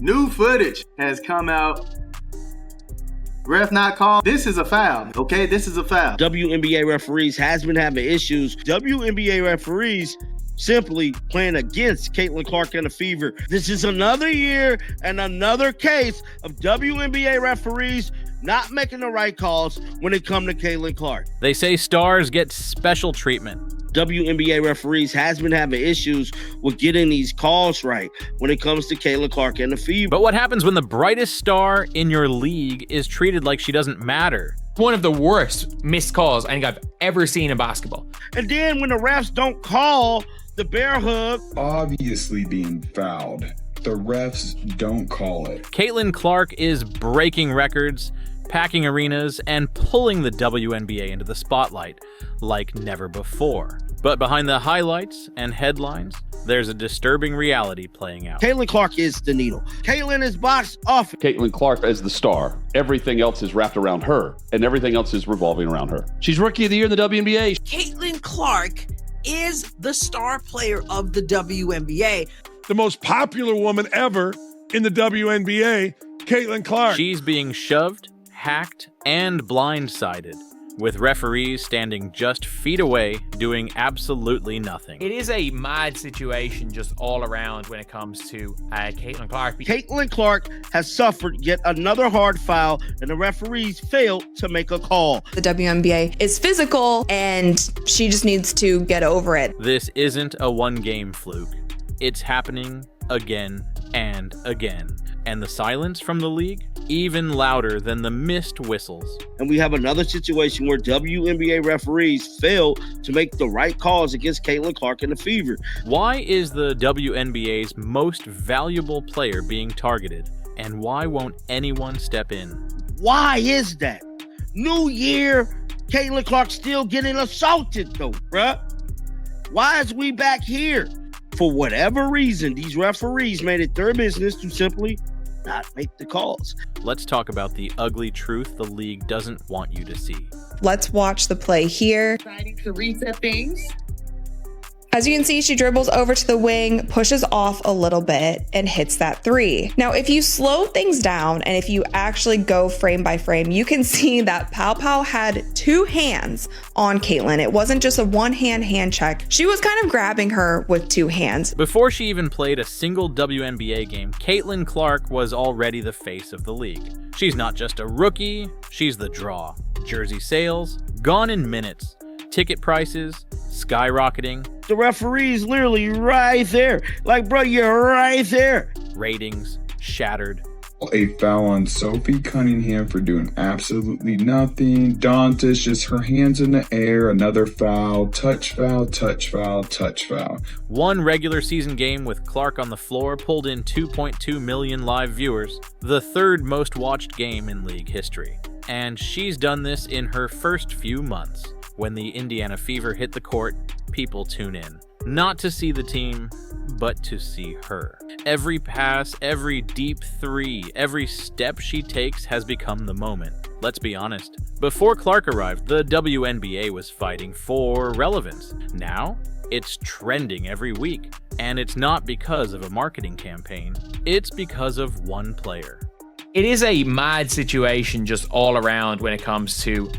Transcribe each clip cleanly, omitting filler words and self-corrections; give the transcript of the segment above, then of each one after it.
New footage has come out. Ref not called. This is a foul, okay? This is a foul. WNBA referees has been having issues. WNBA referees simply playing against Caitlin Clark and the Fever. This is another year and another case of WNBA referees not making the right calls when it comes to Caitlin Clark. They say stars get special treatment. WNBA referees has been having issues with getting these calls right when it comes to Caitlin Clark and the Fever. But what happens when the brightest star in your league is treated like she doesn't matter? One of the worst missed calls I think I've ever seen in basketball. And then when the refs don't call the bear hug. Obviously being fouled. The refs don't call it. Caitlin Clark is breaking records, packing arenas, and pulling the WNBA into the spotlight like never before. But behind the highlights and headlines, there's a disturbing reality playing out. Caitlin Clark is the needle. Caitlin is boxed off. Caitlin Clark is the star. Everything else is wrapped around her, and everything else is revolving around her. She's Rookie of the Year in the WNBA. Caitlin Clark is the star player of the WNBA. The most popular woman ever in the WNBA, Caitlin Clark. She's being shoved, hacked, and blindsided, with referees standing just feet away doing absolutely nothing. It is a mad situation just all around when it comes to Caitlin Clark. Caitlin Clark has suffered yet another hard foul, and the referees failed to make a call. The WNBA is physical, and she just needs to get over it. This isn't a one-game fluke. It's happening again and again. And the silence from the league, even louder than the missed whistles. And we have another situation where WNBA referees fail to make the right calls against Caitlin Clark and the Fever. Why is the WNBA's most valuable player being targeted? And why won't anyone step in? Why is that? New year, Caitlin Clark still getting assaulted though, bruh. Why is we back here? For whatever reason, these referees made it their business to simply not make the calls. Let's talk about the ugly truth the league doesn't want you to see. Let's watch the play here. Trying to reset things. As you can see, she dribbles over to the wing, pushes off a little bit, and hits that three. Now, if you slow things down and if you actually go frame by frame, you can see that Pow Pow had two hands on Caitlin. It wasn't just a one-hand check. She was kind of grabbing her with two hands. Before she even played a single WNBA game, Caitlin Clark was already the face of the league. She's not just a rookie, she's the draw. Jersey sales, gone in minutes. Ticket prices, skyrocketing. The referee's literally right there. Like, bro, you're right there. Ratings shattered. A foul on Sophie Cunningham for doing absolutely nothing. Dantas, just her hands in the air. Another foul. Touch foul, touch foul, touch foul. One regular season game with Clark on the floor pulled in 2.2 million live viewers, the third most watched game in league history. And she's done this in her first few months. When the Indiana Fever hit the court, people tune in. Not to see the team, but to see her. Every pass, every deep three, every step she takes has become the moment. Let's be honest. Before Clark arrived, the WNBA was fighting for relevance. Now, it's trending every week. And it's not because of a marketing campaign. It's because of one player. It is a mad situation just all around when it comes to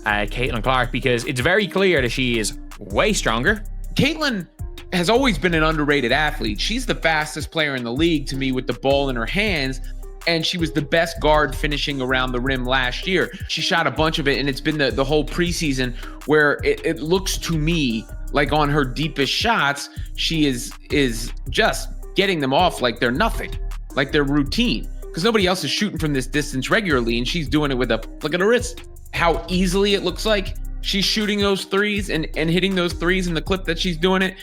Caitlin Clark, because it's very clear that she is way stronger. Caitlin has always been an underrated athlete. She's the fastest player in the league to me with the ball in her hands, and she was the best guard finishing around the rim last year. She shot a bunch of it, and it's been the whole preseason where it looks to me like on her deepest shots, she is just getting them off like they're nothing, like they're routine, because nobody else is shooting from this distance regularly, and she's doing it with look at her wrist. How easily it looks like she's shooting those threes and hitting those threes in the clip that she's doing it,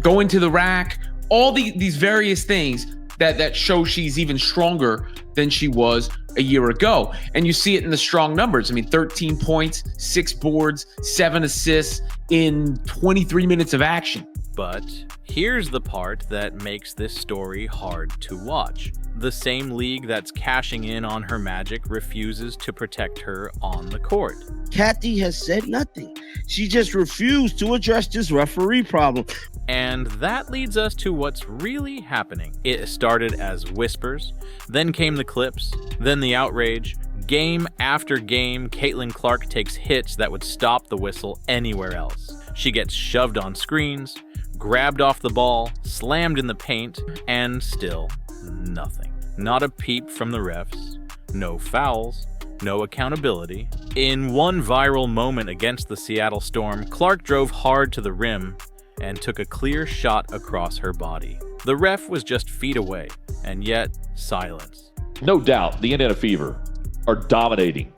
going to the rack, all these various things that show she's even stronger than she was a year ago. And you see it in the strong numbers. I mean, 13 points, 6 boards, 7 assists in 23 minutes of action. But here's the part that makes this story hard to watch. The same league that's cashing in on her magic refuses to protect her on the court. Kathy has said nothing. She just refused to address this referee problem. And that leads us to what's really happening. It started as whispers, then came the clips, then the outrage. Game after game, Caitlin Clark takes hits that would stop the whistle anywhere else. She gets shoved on screens, grabbed off the ball, slammed in the paint, and still nothing. Not a peep from the refs, no fouls, no accountability. In one viral moment against the Seattle Storm, Clark drove hard to the rim and took a clear shot across her body. The ref was just feet away, and yet silence. No doubt, the Indiana Fever are dominating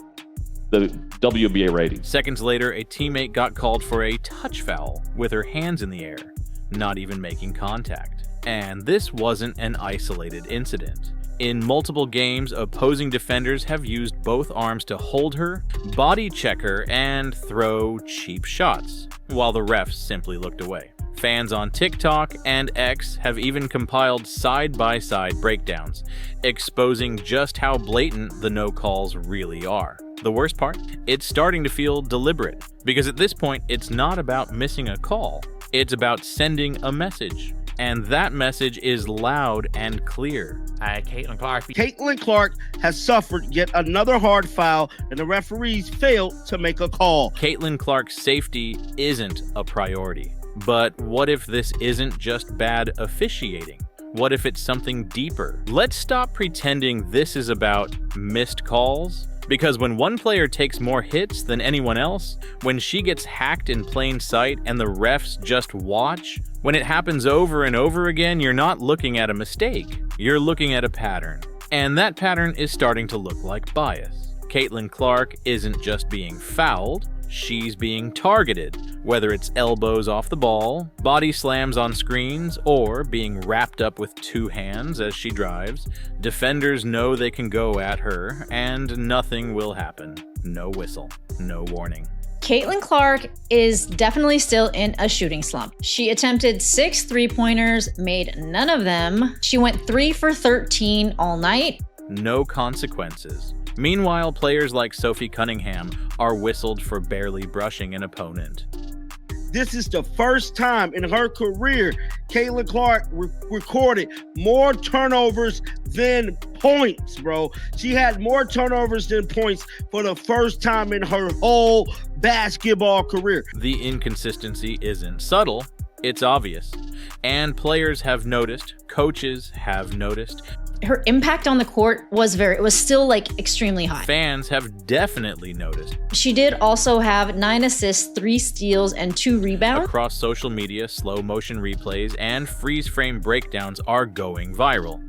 the WNBA ratings. Seconds later, a teammate got called for a touch foul with her hands in the air, not even making contact. And this wasn't an isolated incident. In multiple games, opposing defenders have used both arms to hold her, body check her, and throw cheap shots, while the refs simply looked away. Fans on TikTok and X have even compiled side-by-side breakdowns, exposing just how blatant the no calls really are. The worst part? It's starting to feel deliberate, because at this point, it's not about missing a call. It's about sending a message. And that message is loud and clear. Caitlin Clark. Caitlin Clark has suffered yet another hard foul, and the referees failed to make a call. Caitlin Clark's safety isn't a priority. But what if this isn't just bad officiating? What if it's something deeper? Let's stop pretending this is about missed calls. Because when one player takes more hits than anyone else, when she gets hacked in plain sight and the refs just watch, when it happens over and over again, you're not looking at a mistake, you're looking at a pattern. And that pattern is starting to look like bias. Caitlin Clark isn't just being fouled, she's being targeted, whether it's elbows off the ball, body slams on screens, or being wrapped up with two hands as she drives. Defenders know they can go at her, and nothing will happen. No whistle, no warning. Caitlin Clark is definitely still in a shooting slump. She attempted 6 3-pointers, made none of them. She went 3 for 13 all night. No consequences. Meanwhile, players like Sophie Cunningham are whistled for barely brushing an opponent. This is the first time in her career Caitlin Clark recorded more turnovers than points, bro. She had more turnovers than points for the first time in her whole basketball career. The inconsistency isn't subtle, it's obvious. And players have noticed, coaches have noticed. Her impact on the court was still like extremely high. Fans have definitely noticed. She did also have 9 assists, 3 steals, and 2 rebounds. Across social media, slow motion replays and freeze frame breakdowns are going viral.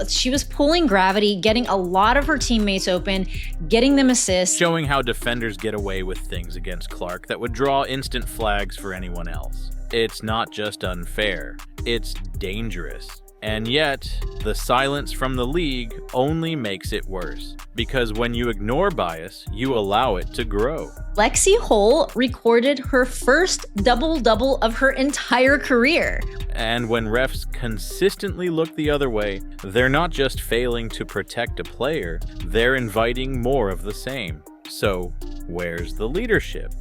She was pulling gravity, getting a lot of her teammates open, getting them assists. Showing how defenders get away with things against Clark that would draw instant flags for anyone else. It's not just unfair, it's dangerous. And yet, the silence from the league only makes it worse. Because when you ignore bias, you allow it to grow. Lexi Hull recorded her first double-double of her entire career. And when refs consistently look the other way, they're not just failing to protect a player, they're inviting more of the same. So, where's the leadership?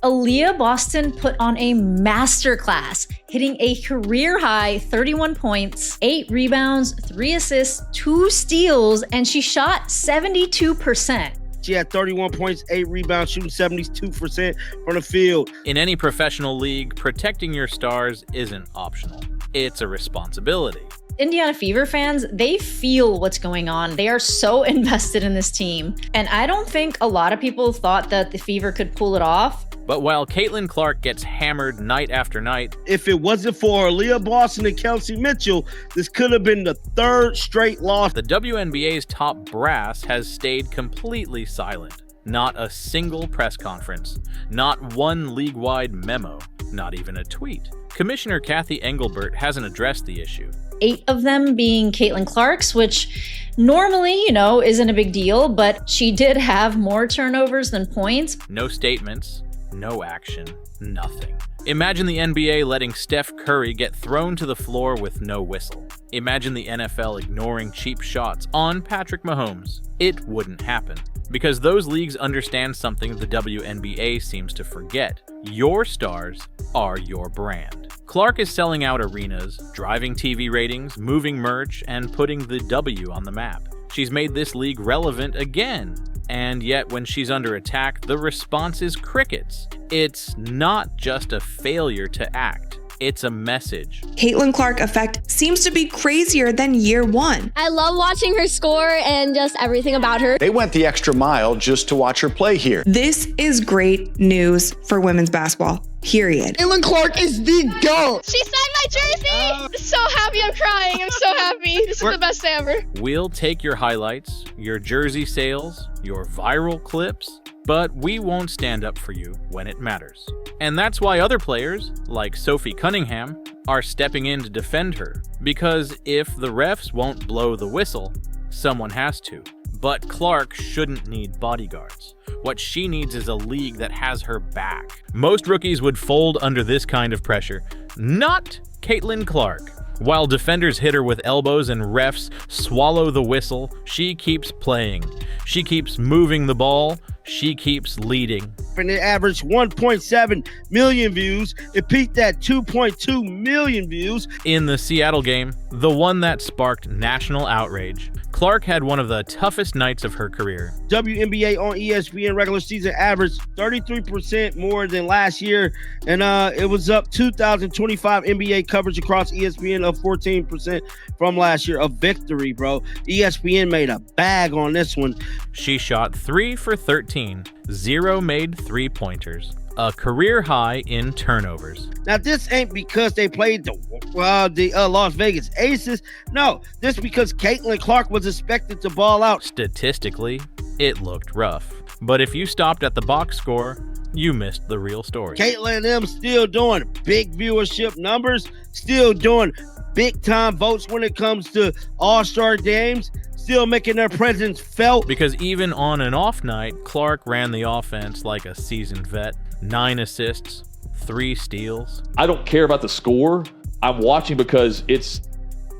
Aaliyah Boston put on a masterclass, hitting a career-high 31 points, 8 rebounds, 3 assists, 2 steals, and she shot 72%. She had 31 points, 8 rebounds, shooting 72% from the field. In any professional league, protecting your stars isn't optional. It's a responsibility. Indiana Fever fans, they feel what's going on. They are so invested in this team. And I don't think a lot of people thought that the Fever could pull it off. But while Caitlin Clark gets hammered night after night, if it wasn't for Aaliyah Boston and Kelsey Mitchell, this could have been the 3rd straight loss. The WNBA's top brass has stayed completely silent. Not a single press conference, not one league-wide memo, not even a tweet. Commissioner Kathy Engelbert hasn't addressed the issue. 8 of them being Caitlin Clark's, which normally, isn't a big deal, but she did have more turnovers than points. No statements, no action, nothing. Imagine the NBA letting Steph Curry get thrown to the floor with no whistle. Imagine the NFL ignoring cheap shots on Patrick Mahomes. It wouldn't happen, because those leagues understand something the WNBA seems to forget. Your stars are your brand. Clark is selling out arenas, driving TV ratings, moving merch, and putting the W on the map. She's made this league relevant again. And yet when she's under attack, the response is crickets. It's not just a failure to act. It's a message. Caitlin Clark effect seems to be crazier than year one. I love watching her score and just everything about her. They went the extra mile just to watch her play here. This is great news for women's basketball, period. Caitlin Clark is the GOAT. She signed my jersey. I'm so happy. I'm crying. I'm so happy. This is the best day ever. We'll take your highlights, your jersey sales, your viral clips, but we won't stand up for you when it matters. And that's why other players, like Sophie Cunningham, are stepping in to defend her. Because if the refs won't blow the whistle, someone has to. But Clark shouldn't need bodyguards. What she needs is a league that has her back. Most rookies would fold under this kind of pressure. Not Caitlin Clark. While defenders hit her with elbows and refs swallow the whistle, she keeps playing. She keeps moving the ball. She keeps leading. And it averaged 1.7 million views. It peaked at 2.2 million views. In the Seattle game, the one that sparked national outrage, Clark had one of the toughest nights of her career. WNBA on ESPN regular season averaged 33% more than last year, and it was up 2025 NBA coverage across ESPN of 14% from last year. A victory, bro. ESPN made a bag on this one. She shot 3 for 13, 0 made three-pointers, a career high in turnovers. Now, this ain't because they played the Las Vegas Aces. No, this because Caitlin Clark was expected to ball out. Statistically, it looked rough. But if you stopped at the box score, you missed the real story. Caitlin and them still doing big viewership numbers, still doing big-time votes when it comes to all-star games, still making their presence felt. Because even on an off night, Clark ran the offense like a seasoned vet. 9 assists, 3 steals. I don't care about the score. I'm watching because it's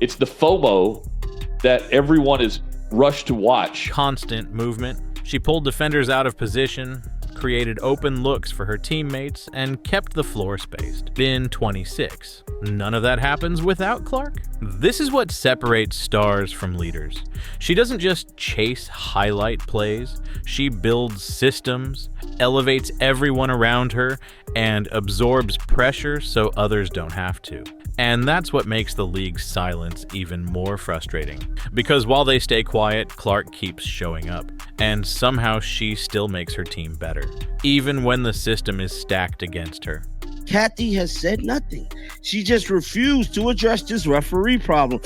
the FOMO that everyone is rushed to watch. Constant movement. She pulled defenders out of position, created open looks for her teammates, and kept the floor spaced. Bin 26. None of that happens without Clark. This is what separates stars from leaders. She doesn't just chase highlight plays. She builds systems, elevates everyone around her, and absorbs pressure so others don't have to. And that's what makes the league's silence even more frustrating. Because while they stay quiet, Clark keeps showing up. And somehow she still makes her team better, even when the system is stacked against her. Kathy has said nothing. She just refused to address this referee problem.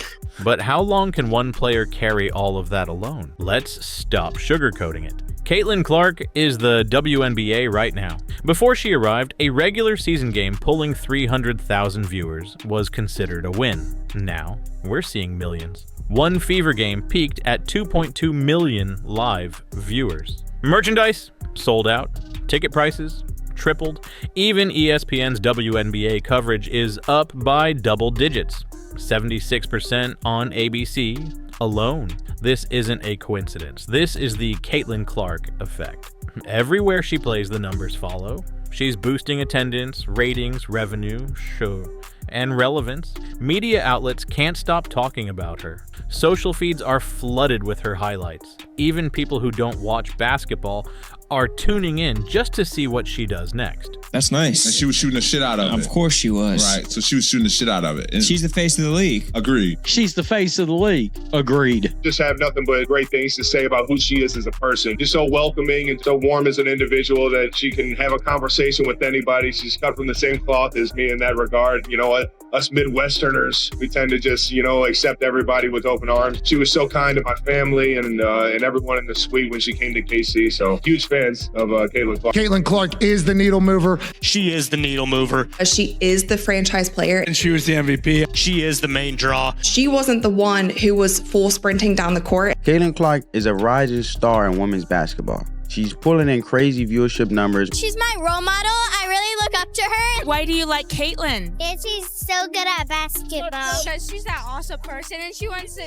But how long can one player carry all of that alone? Let's stop sugarcoating it. Caitlin Clark is the WNBA right now. Before she arrived, a regular season game pulling 300,000 viewers was considered a win. Now, we're seeing millions. One Fever game peaked at 2.2 million live viewers. Merchandise sold out. Ticket prices tripled. Even ESPN's WNBA coverage is up by double digits. 76% on ABC alone. This isn't a coincidence. This is the Caitlin Clark effect. Everywhere she plays, the numbers follow. She's boosting attendance, ratings, revenue, show, and relevance. Media outlets can't stop talking about her. Social feeds are flooded with her highlights. Even people who don't watch basketball are tuning in just to see what she does next. That's nice. And she was shooting the shit out of it. Of course she was. Right, so she was shooting the shit out of it. And she's the face of the league. Agreed. She's the face of the league. Agreed. Just have nothing but great things to say about who she is as a person. Just so welcoming and so warm as an individual that she can have a conversation with anybody. She's cut from the same cloth as me in that regard. You know what? Us Midwesterners, we tend to just, accept everybody with open arms. She was so kind to my family and everyone in the suite when she came to KC. So huge fans of Caitlin Clark. Caitlin Clark is the needle mover. She is the needle mover. She is the franchise player. And she was the MVP. She is the main draw. She wasn't the one who was full sprinting down the court. Caitlin Clark is a rising star in women's basketball. She's pulling in crazy viewership numbers. She's my role model. I really look up to her. Why do you like Caitlyn? And she's so good at basketball. Because she's that awesome person, and she has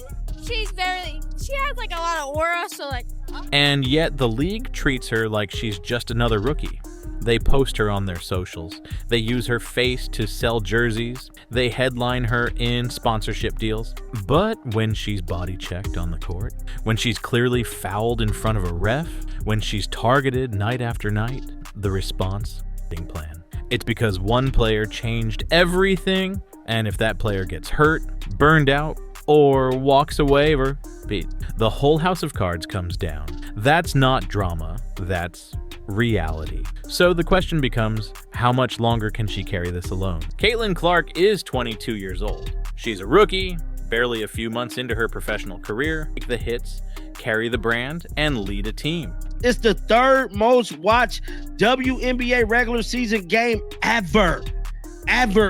like a lot of aura, so like. And yet the league treats her like she's just another rookie. They post her on their socials. They use her face to sell jerseys. They headline her in sponsorship deals. But when she's body checked on the court, when she's clearly fouled in front of a ref, when she's targeted night after night, the response, plan. It's because one player changed everything, and if that player gets hurt, burned out, or walks away, or the whole house of cards comes down. That's not drama, that's reality. So the question becomes, how much longer can she carry this alone? Caitlin Clark is 22 years old. She's a rookie, barely a few months into her professional career. Take the hits, carry the brand, and lead a team. It's the third most watched WNBA regular season game ever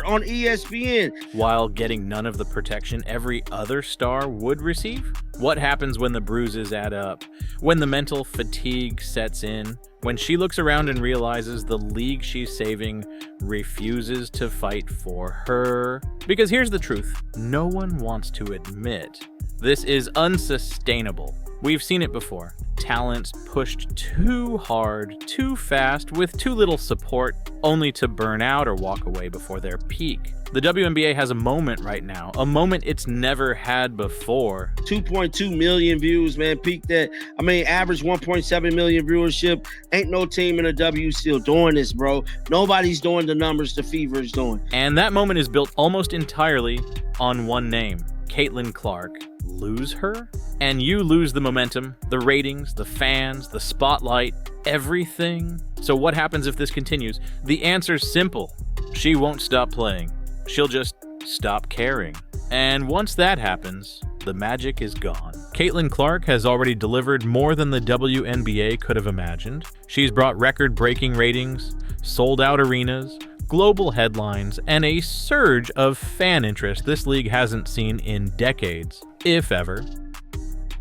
on ESPN. While getting none of the protection every other star would receive? What happens when the bruises add up? When the mental fatigue sets in? When she looks around and realizes the league she's saving refuses to fight for her? Because here's the truth, no one wants to admit this is unsustainable. We've seen it before. Talents pushed too hard, too fast, with too little support, only to burn out or walk away before their peak. The WNBA has a moment right now, a moment it's never had before. 2.2 million views, man, peaked at, average 1.7 million viewership. Ain't no team in the W still doing this, bro. Nobody's doing the numbers the Fever is doing. And that moment is built almost entirely on one name, Caitlin Clark. Lose her, and you lose the momentum, the ratings, the fans, the spotlight, everything. So what happens if this continues? The answer's simple. She won't stop playing. She'll just stop caring. And once that happens, the magic is gone. Caitlin Clark has already delivered more than the WNBA could have imagined. She's brought record-breaking ratings, sold-out arenas, global headlines, and a surge of fan interest this league hasn't seen in decades, if ever.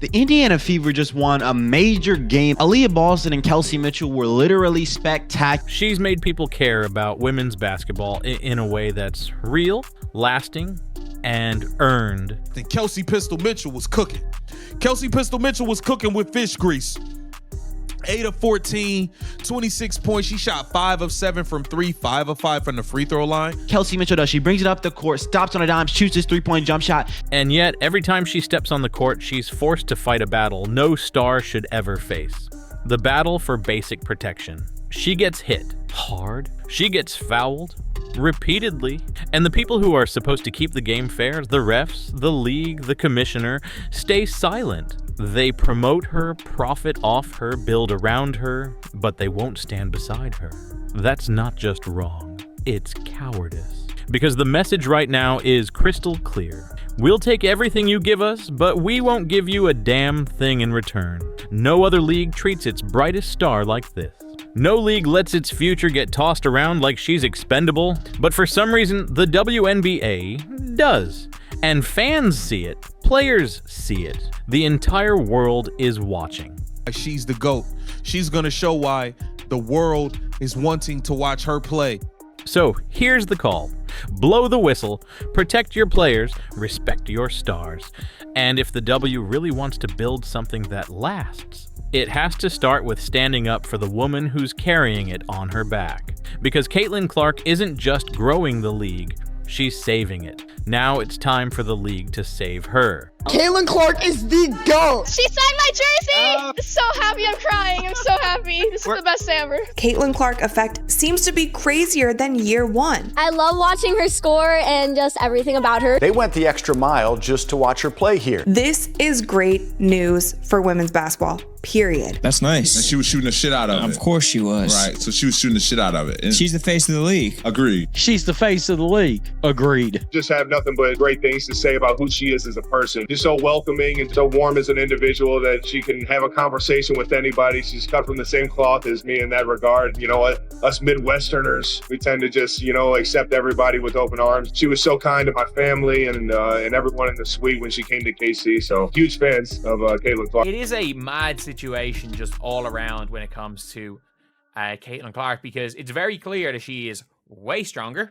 The Indiana Fever just won a major game. Aaliyah Boston and Kelsey Mitchell were literally spectacular. She's made people care about women's basketball in a way that's real, lasting, and earned. Then Kelsey Pistol Mitchell was cooking. Kelsey Pistol Mitchell was cooking with fish grease. 8 of 14, 26 points. She shot 5 of 7 from 3, 5 of 5 from the free throw line. Kelsey Mitchell does. She brings it up the court, stops on a dime, shoots this three-point jump shot. And yet, every time she steps on the court, she's forced to fight a battle no star should ever face. The battle for basic protection. She gets hit hard. She gets fouled repeatedly. And the people who are supposed to keep the game fair, the refs, the league, the commissioner, stay silent. They promote her, profit off her, build around her, but they won't stand beside her. That's not just wrong, it's cowardice. Because the message right now is crystal clear. We'll take everything you give us, but we won't give you a damn thing in return. No other league treats its brightest star like this. No league lets its future get tossed around like she's expendable, but for some reason, the WNBA does. And fans see it, players see it. The entire world is watching. She's the GOAT. She's going to show why the world is wanting to watch her play. So here's the call. Blow the whistle, protect your players, respect your stars. And if the W really wants to build something that lasts, it has to start with standing up for the woman who's carrying it on her back. Because Caitlin Clark isn't just growing the league, she's saving it. Now it's time for the league to save her. Caitlin Clark is the GOAT. She signed my jersey. So happy, I'm crying. I'm so happy. This is the best day ever. Caitlin Clark effect seems to be crazier than year one. I love watching her score and just everything about her. They went the extra mile just to watch her play here. This is great news for women's basketball, period. That's nice. And she was shooting the shit out of it. Of course she was. Right, so she was shooting the shit out of it. And she's the face of the league. Agreed. She's the face of the league. Agreed. Just have nothing but great things to say about who she is as a person. just so welcoming and so warm as an individual that she can have a conversation with anybody. She's cut from the same cloth as me in that regard. You know what? Us Midwesterners, we tend to just, accept everybody with open arms. She was so kind to my family and everyone in the suite when she came to KC. So huge fans of Caitlin Clark. It is a mad situation just all around when it comes to Caitlin Clark, because it's very clear that she is way stronger.